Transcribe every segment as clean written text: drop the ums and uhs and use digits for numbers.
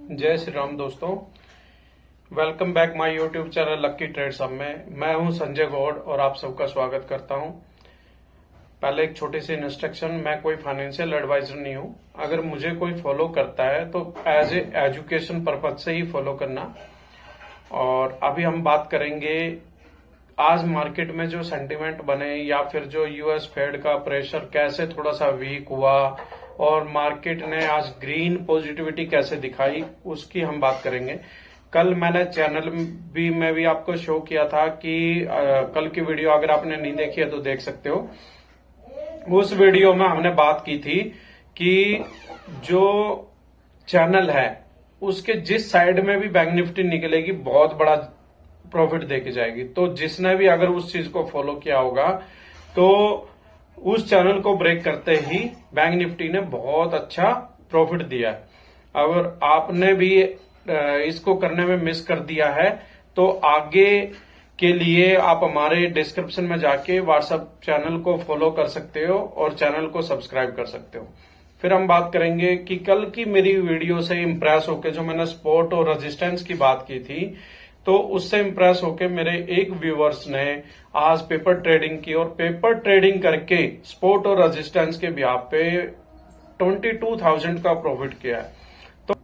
जय श्री राम दोस्तों, welcome back my YouTube channel lucky trades hub में। मैं हूं संजय गौड़ और आप सबका स्वागत करता हूं। पहले एक छोटी सी इंस्ट्रक्शन, मैं कोई फाइनेंशियल एडवाइजर नहीं हूं। अगर मुझे कोई फॉलो करता है तो एज ए एजुकेशन पर्पज से ही फॉलो करना। और अभी हम बात करेंगे आज मार्केट में जो सेंटिमेंट बने या फिर जो यूएस फेड का प्रेशर कैसे थोड़ा सा वीक हुआ और मार्केट ने आज ग्रीन पॉजिटिविटी कैसे दिखाई, उसकी हम बात करेंगे। कल मैंने चैनल में भी आपको शो किया था कि कल की वीडियो अगर आपने नहीं देखी है तो देख सकते हो। उस वीडियो में हमने बात की थी कि जो चैनल है उसके जिस साइड में भी बैंक निफ्टी निकलेगी बहुत बड़ा प्रॉफिट देके जाएगी। तो जिसने भी अगर उस चीज को फॉलो किया होगा तो उस चैनल को ब्रेक करते ही बैंक निफ्टी ने बहुत अच्छा प्रॉफिट दिया है। अगर आपने भी इसको करने में मिस कर दिया है तो आगे के लिए आप हमारे डिस्क्रिप्शन में जाके व्हाट्सएप चैनल को फॉलो कर सकते हो और चैनल को सब्सक्राइब कर सकते हो। फिर हम बात करेंगे कि कल की मेरी वीडियो से इंप्रेस होकर जो मैंने सपोर्ट और रेजिस्टेंस की बात की थी, तो उससे इंप्रेस होकर मेरे एक व्यूअर्स ने आज पेपर ट्रेडिंग की और पेपर ट्रेडिंग करके सपोर्ट और रेजिस्टेंस के ब्याह पे 22,000 का प्रॉफिट किया है। तो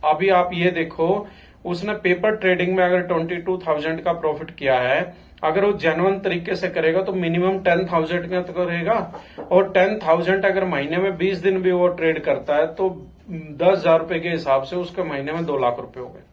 अभी आप ये देखो, उसने पेपर ट्रेडिंग में अगर 22,000 का प्रॉफिट किया है, अगर वो जेन्युइन तरीके से करेगा तो मिनिमम 10,000 का तो करेगा। और 10,000 अगर महीने में 20 दिन भी वो ट्रेड करता है तो 10,000 रुपए के हिसाब से उसके महीने में 2 लाख रुपए हो गए।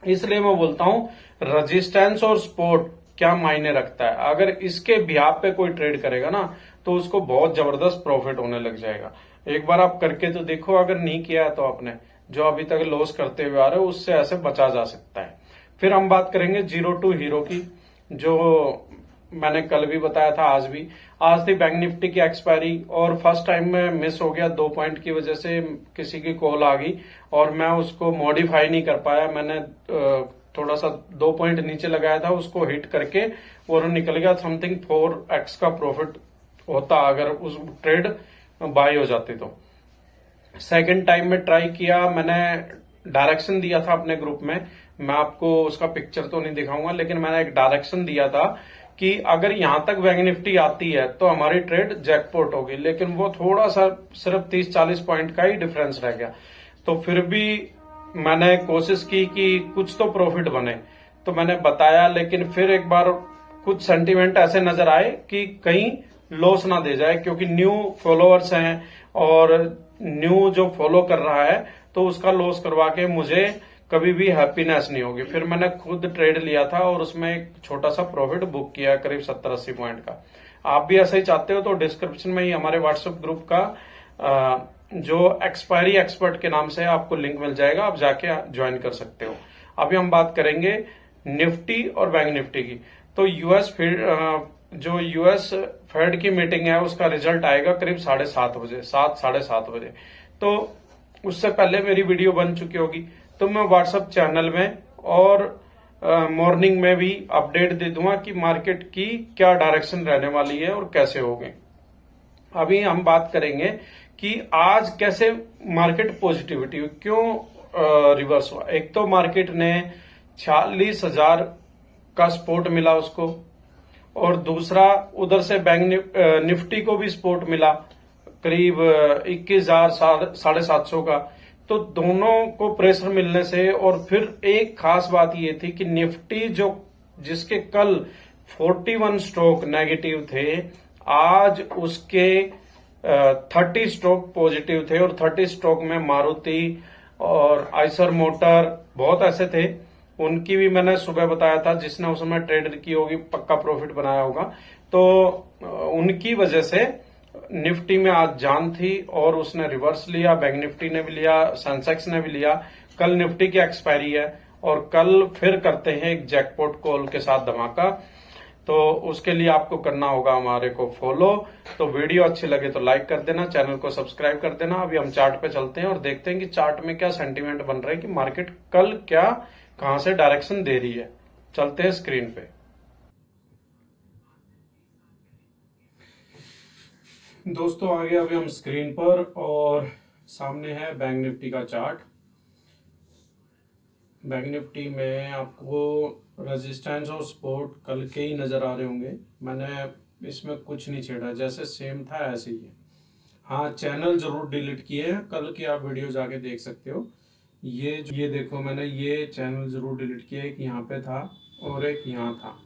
इसलिए मैं बोलता हूं रेजिस्टेंस और सपोर्ट क्या मायने रखता है। अगर इसके ब्याह पे कोई ट्रेड करेगा ना तो उसको बहुत जबरदस्त प्रॉफिट होने लग जाएगा। एक बार आप करके तो देखो, अगर नहीं किया है तो आपने जो अभी तक लॉस करते हुए आ रहे हो उससे ऐसे बचा जा सकता है। फिर हम बात करेंगे जीरो टू हीरो की, जो मैंने कल भी बताया था आज थी बैंक निफ्टी की एक्सपायरी और फर्स्ट टाइम में मिस हो गया 2 पॉइंट की वजह से। किसी की कॉल आ गई और मैं उसको मॉडिफाई नहीं कर पाया। मैंने थोड़ा सा 2 पॉइंट नीचे लगाया था, उसको हिट करके और निकल गया। समथिंग 4x का प्रॉफिट होता अगर उस ट्रेड बाय हो जाती तो। सेकंड टाइम में ट्राई किया, मैंने डायरेक्शन दिया था अपने ग्रुप में। मैं आपको उसका पिक्चर तो नहीं दिखाऊंगा, लेकिन मैंने एक डायरेक्शन दिया था कि अगर यहां तक बैंक निफ्टी आती है तो हमारी ट्रेड जैकपॉट होगी। लेकिन वो थोड़ा सा सिर्फ 30-40 पॉइंट का ही डिफरेंस रह गया। तो फिर भी मैंने कोशिश की कि कुछ तो प्रॉफिट बने, तो मैंने बताया। लेकिन फिर एक बार कुछ सेंटीमेंट ऐसे नजर आए कि कहीं लॉस ना दे जाए, क्योंकि न्यू फॉलोअर्स हैं और न्यू जो फॉलो कर रहा है तो उसका लॉस करवा के मुझे कभी भी हैप्पीनेस नहीं होगी। फिर मैंने खुद ट्रेड लिया था और उसमें एक छोटा सा प्रॉफिट बुक किया करीब 70-80 पॉइंट का। आप भी ऐसा ही चाहते हो तो डिस्क्रिप्शन में ही हमारे व्हाट्सएप ग्रुप का जो एक्सपायरी एक्सपर्ट के नाम से आपको लिंक मिल जाएगा, आप जाके ज्वाइन कर सकते हो। अभी हम बात करेंगे निफ्टी और बैंक निफ्टी की। तो यूएस फेड की मीटिंग है उसका रिजल्ट आएगा करीब 7:30 बजे, 7-7:30 बजे। तो उससे पहले मेरी वीडियो बन चुकी होगी, तो मैं व्हाट्सएप चैनल में और मॉर्निंग में भी अपडेट दे दूंगा कि मार्केट की क्या डायरेक्शन रहने वाली है और कैसे होगी। अभी हम बात करेंगे कि आज कैसे मार्केट पॉजिटिविटी क्यों रिवर्स हुआ। एक तो मार्केट ने 46,000 का सपोर्ट मिला उसको, और दूसरा उधर से बैंक निफ्टी को भी सपोर्ट मिला करीब 21,000 750 का। तो दोनों को प्रेशर मिलने से, और फिर एक खास बात ये थी कि निफ्टी जिसके कल 41 स्ट्रोक नेगेटिव थे, आज उसके 30 स्ट्रोक पॉजिटिव थे। और 30 स्ट्रोक में मारुति और आइसर मोटर बहुत ऐसे थे। उनकी भी मैंने सुबह बताया था, जिसने उस समय ट्रेड की होगी पक्का प्रॉफिट बनाया होगा। तो उनकी वजह से निफ्टी में आज जान थी और उसने रिवर्स लिया, बैंक निफ्टी ने भी लिया, सेंसेक्स ने भी लिया। कल निफ्टी की एक्सपायरी है और कल फिर करते हैं एक जैकपॉट कॉल के साथ धमाका। तो उसके लिए आपको करना होगा हमारे को फॉलो। तो वीडियो अच्छी लगे तो लाइक कर देना, चैनल को सब्सक्राइब कर देना। अभी हम चार्ट पे चलते हैं और देखते हैं कि चार्ट में क्या सेंटीमेंट बन रहा है कि मार्केट कल क्या कहां से डायरेक्शन दे रही है। चलते हैं स्क्रीन पे। दोस्तों आ गए अभी हम स्क्रीन पर और सामने है बैंक निफ्टी का चार्ट। बैंक निफ्टी में आपको रेजिस्टेंस और सपोर्ट कल के ही नज़र आ रहे होंगे। मैंने इसमें कुछ नहीं छेड़ा, जैसे सेम था ऐसे ही है। हाँ, चैनल जरूर डिलीट किए हैं, कल की आप वीडियो जाके देख सकते हो। ये देखो, मैंने ये चैनल जरूर डिलीट किया, एक यहाँ पे था और एक यहाँ था,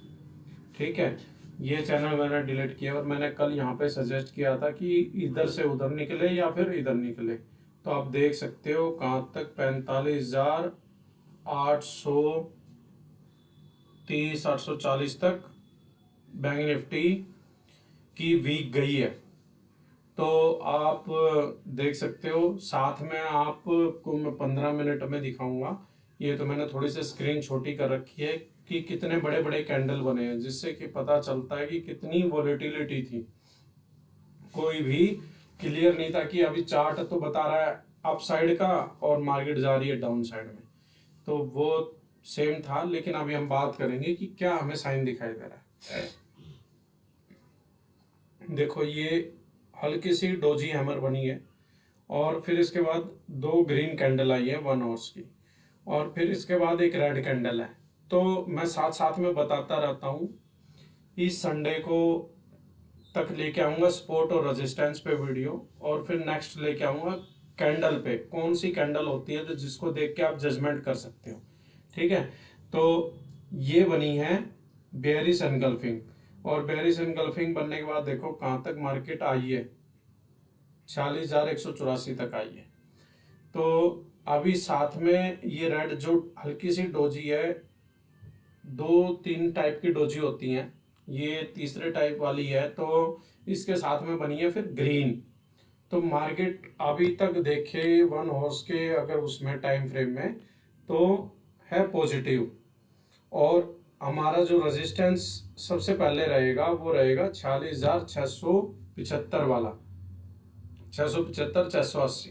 ठीक है। ये चैनल मैंने डिलीट किया और मैंने कल यहाँ पे सजेस्ट किया था कि इधर से उधर निकले या फिर इधर निकले। तो आप देख सकते हो कहाँ तक, 45,830 840 तक बैंक निफ्टी की वीक गई है। तो आप देख सकते हो, साथ में आपको मैं 15 मिनट में दिखाऊंगा। ये तो मैंने थोड़ी सी स्क्रीन छोटी कर रखी है कि कितने बड़े बड़े कैंडल बने हैं, जिससे कि पता चलता है कि कितनी वॉलेटिलिटी थी। कोई भी क्लियर नहीं था कि अभी चार्ट तो बता रहा है अप साइड का और मार्केट जा रही है डाउन साइड में, तो वो सेम था। लेकिन अभी हम बात करेंगे कि क्या हमें साइन दिखाई दे रहा है। देखो, ये हल्की सी डोजी हैमर बनी है और फिर इसके बाद दो ग्रीन कैंडल आई है 1 आवर्स की, और फिर इसके बाद एक रेड कैंडल है। तो मैं साथ साथ में बताता रहता हूँ। इस संडे को तक लेके आऊँगा सपोर्ट और रेजिस्टेंस पे वीडियो, और फिर नेक्स्ट लेके आऊँगा कैंडल पे, कौन सी कैंडल होती है तो जिसको देख के आप जजमेंट कर सकते हो, ठीक है। तो ये बनी है बेयरिश एनगल्फिंग, और बेयरिश एनगल्फिंग बनने के बाद देखो कहाँ तक मार्केट आई है, 46,184 तक आई है। तो अभी साथ में ये रेड जो हल्की सी डोजी है, 2-3 टाइप की डोजी होती हैं, ये तीसरे टाइप वाली है, तो इसके साथ में बनी है फिर ग्रीन। तो मार्केट अभी तक देखे 1 हॉर्स के अगर उसमें टाइम फ्रेम में तो है पॉजिटिव, और हमारा जो रेजिस्टेंस सबसे पहले रहेगा वो रहेगा 46,675 वाला, 675 680,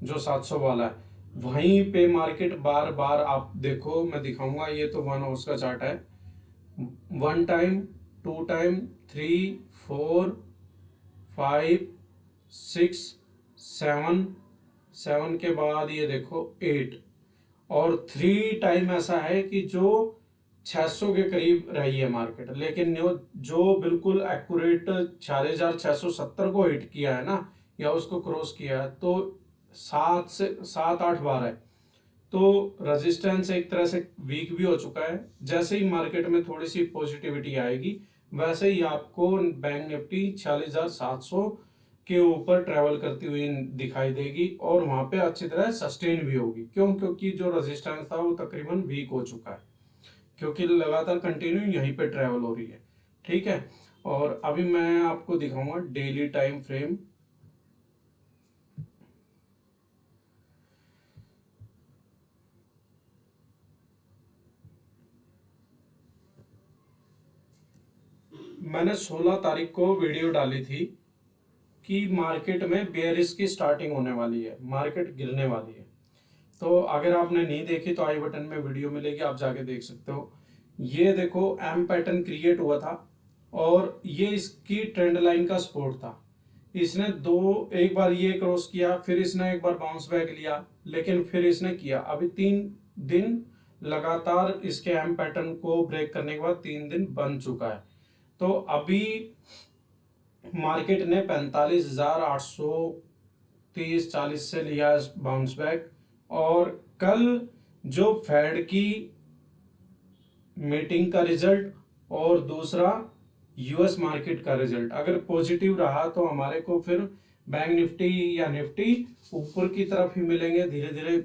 जो 700 वाला है। वहीं पे मार्केट बार बार, आप देखो मैं दिखाऊंगा, ये तो 1 आवर्स का चार्ट है। 1 टाइम, 2 टाइम, 3, 4, 5, 6, 7 के बाद ये देखो 8, और 3 टाइम ऐसा है कि जो 600 के करीब रही है मार्केट, लेकिन जो बिल्कुल एक्यूरेट 46,670 को हिट किया है ना, या उसको क्रॉस किया है, तो 7 से 8 बार है। तो रेजिस्टेंस एक तरह से वीक भी हो चुका है। जैसे ही मार्केट में थोड़ी सी पॉजिटिविटी आएगी, वैसे ही आपको बैंक निफ्टी 46,700 के ऊपर ट्रेवल करती हुई दिखाई देगी, और वहां पे अच्छी तरह सस्टेन भी होगी। क्यों? क्योंकि जो रेजिस्टेंस था वो तकरीबन वीक हो चुका है, क्योंकि लगातार कंटिन्यू यहीं पे ट्रेवल हो रही है, ठीक है। और अभी मैं आपको दिखाऊंगा डेली टाइम फ्रेम। मैंने 16 तारीख को वीडियो डाली थी कि मार्केट में बेयरिश की स्टार्टिंग होने वाली है, मार्केट गिरने वाली है। तो अगर आपने नहीं देखी तो आई बटन में वीडियो मिलेगी, आप जाके देख सकते हो। ये देखो एम पैटर्न क्रिएट हुआ था, और ये इसकी ट्रेंड लाइन का सपोर्ट था। इसने एक बार ये क्रॉस किया, फिर इसने एक बार बाउंस बैक लिया, लेकिन फिर इसने किया। अभी 3 दिन लगातार इसके एम पैटर्न को ब्रेक करने के बाद 3 दिन बन चुका है। तो अभी मार्केट ने 45,830-40 से लिया बाउंस बैक, और कल जो फेड की मीटिंग का रिजल्ट और दूसरा यूएस मार्केट का रिजल्ट अगर पॉजिटिव रहा, तो हमारे को फिर बैंक निफ्टी या निफ्टी ऊपर की तरफ ही मिलेंगे धीरे धीरे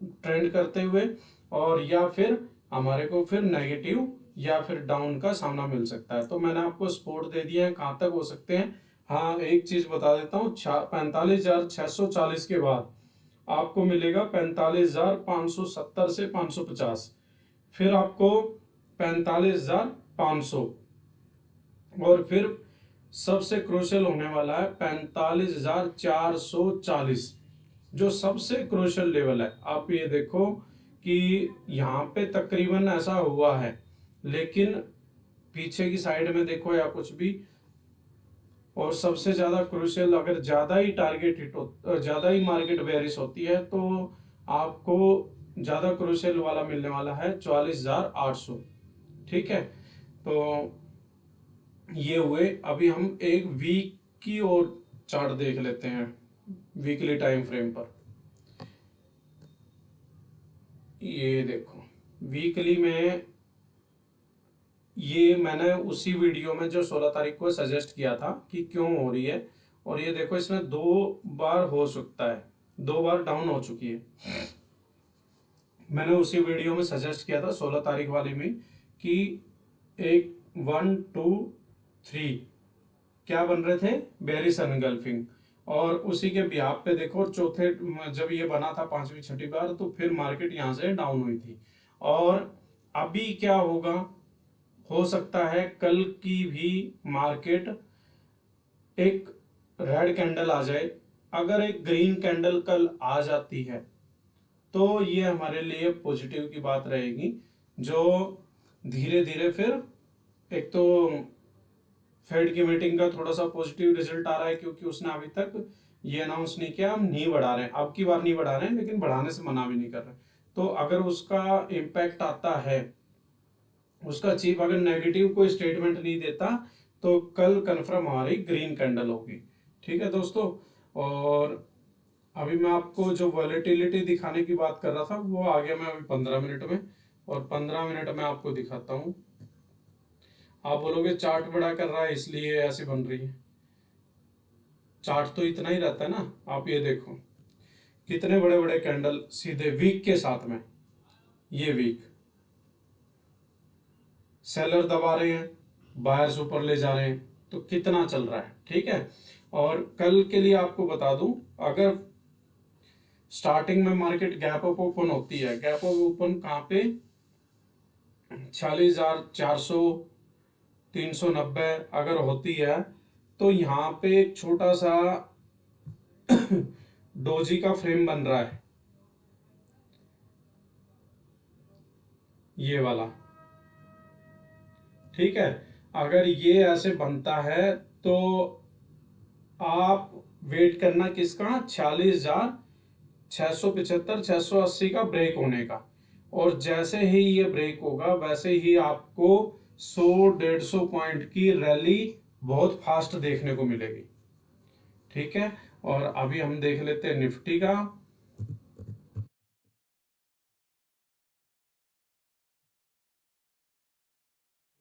ट्रेंड करते हुए, और या फिर हमारे को फिर नेगेटिव या फिर डाउन का सामना मिल सकता है। तो मैंने आपको सपोर्ट दे दिया है कहाँ तक हो सकते हैं। हाँ, एक चीज बता देता हूँ, 45,640 के बाद आपको मिलेगा 45,570 से 550, फिर आपको 45,500, और फिर सबसे क्रूशियल होने वाला है 45,440, जो सबसे क्रूशियल लेवल है। आप ये देखो कि यहाँ पे तकरीबन ऐसा हुआ है, लेकिन पीछे की साइड में देखो या कुछ भी, और सबसे ज्यादा क्रूशियल, अगर ज्यादा ही टारगेट हिट हो, ज्यादा ही मार्केट बेरिश होती है, तो आपको ज्यादा क्रूशियल वाला मिलने वाला है 44,800। ठीक है, तो ये हुए। अभी हम एक वीक की और चार्ट देख लेते हैं, वीकली टाइम फ्रेम पर। ये देखो वीकली में, ये मैंने उसी वीडियो में जो 16 तारीख को सजेस्ट किया था कि क्यों हो रही है, और ये देखो इसमें 2 बार हो सकता है, 2 बार डाउन हो चुकी है। मैंने उसी वीडियो में सजेस्ट किया था 16 तारीख वाली में कि एक 1 2 3 क्या बन रहे थे, बेरिश एनगल्फिंग, और उसी के बिहाफ पे देखो, और चौथे जब ये बना था 5वीं 6ठी बार, तो फिर मार्केट यहां से डाउन हुई थी। और अभी क्या होगा, हो सकता है कल की भी मार्केट एक रेड कैंडल आ जाए। अगर एक ग्रीन कैंडल कल आ जाती है तो ये हमारे लिए पॉजिटिव की बात रहेगी, जो धीरे धीरे फिर, एक तो फेड की मीटिंग का थोड़ा सा पॉजिटिव रिजल्ट आ रहा है, क्योंकि उसने अभी तक ये अनाउंस नहीं किया हम नहीं बढ़ा रहे हैं, अब की बार नहीं बढ़ा रहे हैं, लेकिन बढ़ाने से मना भी नहीं कर रहे। तो अगर उसका इम्पैक्ट आता है, उसका चीफ अगर नेगेटिव कोई स्टेटमेंट नहीं देता, तो कल कंफर्म हमारी ग्रीन कैंडल होगी। ठीक है दोस्तों, और अभी मैं आपको जो वॉलेटिलिटी दिखाने की बात कर रहा था वो आ गया मैं अभी 15 मिनट में, और 15 मिनट में आपको दिखाता हूं। आप बोलोगे चार्ट बड़ा कर रहा है इसलिए ऐसे बन रही है, चार्ट तो इतना ही रहता है ना। आप ये देखो कितने बड़े बड़े कैंडल सीधे वीक के साथ में, ये वीक सेलर दबा रहे हैं, बायर्स ऊपर ले जा रहे हैं, तो कितना चल रहा है। ठीक है, और कल के लिए आपको बता दूं, अगर स्टार्टिंग में मार्केट गैप अप ओपन होती है, गैप अप ओपन कहां पे, 46,400 390 अगर होती है, तो यहाँ पे एक छोटा सा डोजी का फ्रेम बन रहा है, ये वाला। ठीक है, अगर ये ऐसे बनता है तो आप वेट करना किसका, 46,675 680 का ब्रेक होने का। और जैसे ही ये ब्रेक होगा वैसे ही आपको 100 150 पॉइंट की रैली बहुत फास्ट देखने को मिलेगी। ठीक है, और अभी हम देख लेते हैं निफ्टी का।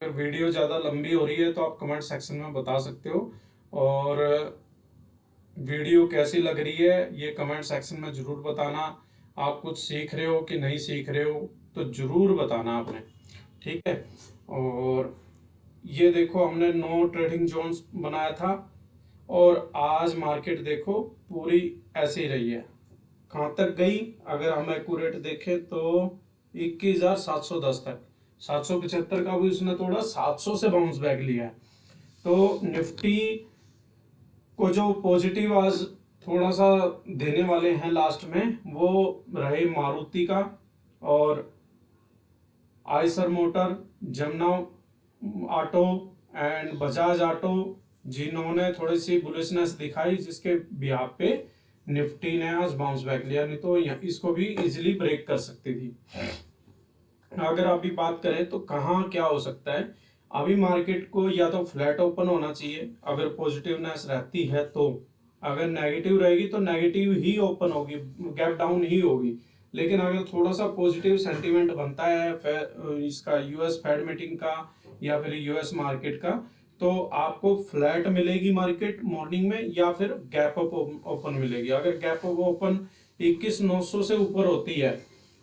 अगर वीडियो ज़्यादा लंबी हो रही है तो आप कमेंट सेक्शन में बता सकते हो, और वीडियो कैसी लग रही है ये कमेंट सेक्शन में जरूर बताना। आप कुछ सीख रहे हो कि नहीं सीख रहे हो तो जरूर बताना आपने। ठीक है, और ये देखो हमने 9 ट्रेडिंग जोन्स बनाया था, और आज मार्केट देखो पूरी ऐसी रही है। कहाँ तक गई, अगर हम एक्यूरेट देखें तो 21,710 तक, 775 का भी उसने तोड़ा, 700 से बाउंस बैक लिया है। तो निफ्टी को जो पॉजिटिव आज थोड़ा सा देने वाले हैं लास्ट में, वो रहे मारुति का, और Eicher motor, Jamuna auto and Bajaj auto, जिन्होंने थोड़ी सी बुलिशनेस दिखाई, जिसके बिहाफ पे निफ्टी ने आज बाउंस बैक लिया, नहीं तो इसको भी इजीली ब्रेक कर सकती थी। अगर अभी बात करें तो कहाँ क्या हो सकता है, अभी मार्केट को या तो फ्लैट ओपन होना चाहिए अगर पॉजिटिवनेस रहती है, तो अगर नेगेटिव रहेगी तो नेगेटिव ही ओपन होगी, गैप डाउन ही होगी। लेकिन अगर थोड़ा सा पॉजिटिव सेंटीमेंट बनता है इसका यूएस फेड मीटिंग का या फिर यूएस मार्केट का, तो आपको फ्लैट मिलेगी मार्केट मॉर्निंग में, या फिर गैप अप ओपन मिलेगी। अगर गैप अप ओपन 21,900 से ऊपर होती है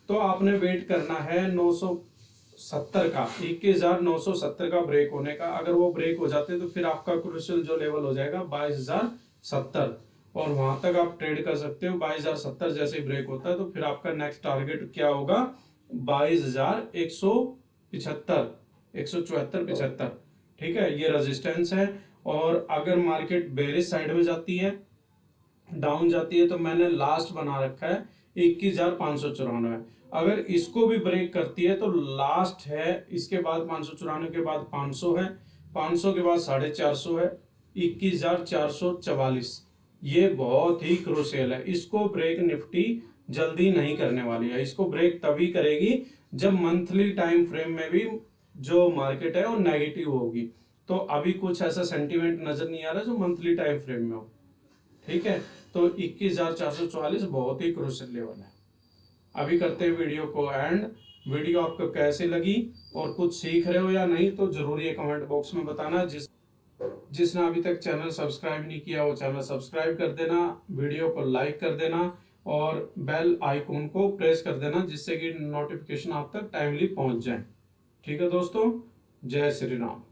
तो आपने वेट करना है 970 का, 21,970 का ब्रेक होने का। अगर वो ब्रेक हो जाते तो फिर आपका क्रूशियल जो लेवल हो जाएगा 22,070, और वहां तक आप ट्रेड कर सकते हो। 22,070 जैसे ही ब्रेक होता है तो फिर आपका नेक्स्ट टारगेट क्या होगा, 22,175, 174 75। ठीक है, ये रेजिस्टेंस है। और अगर मार्केट बेरिश साइड में जाती है, डाउन जाती है, तो मैंने लास्ट बना रखा है 21,594। अगर इसको भी ब्रेक करती है तो लास्ट है, इसके बाद 594 के बाद 500 है, 500 के बाद 450 है, 21,444। ये बहुत ही क्रूशियल है, इसको ब्रेक निफ्टी जल्दी नहीं करने वाली है। इसको ब्रेक तभी करेगी जब मंथली टाइम फ्रेम में भी जो मार्केट है वो नेगेटिव होगी। तो अभी कुछ ऐसा सेंटीमेंट नजर नहीं आ रहा जो मंथली टाइम फ्रेम में हो। ठीक है, तो 21,444 बहुत ही क्रूशियल लेवल है। अभी करते हैं वीडियो को एंड। वीडियो आपको कैसी लगी और कुछ सीख रहे हो या नहीं तो जरूर ये कमेंट बॉक्स में बताना। जिसने अभी तक चैनल सब्सक्राइब नहीं किया वो चैनल सब्सक्राइब कर देना, वीडियो को लाइक कर देना और बेल आइकॉन को प्रेस कर देना जिससे कि नोटिफिकेशन आप तक टाइमली पहुंच जाए। ठीक है दोस्तों, जय श्री राम।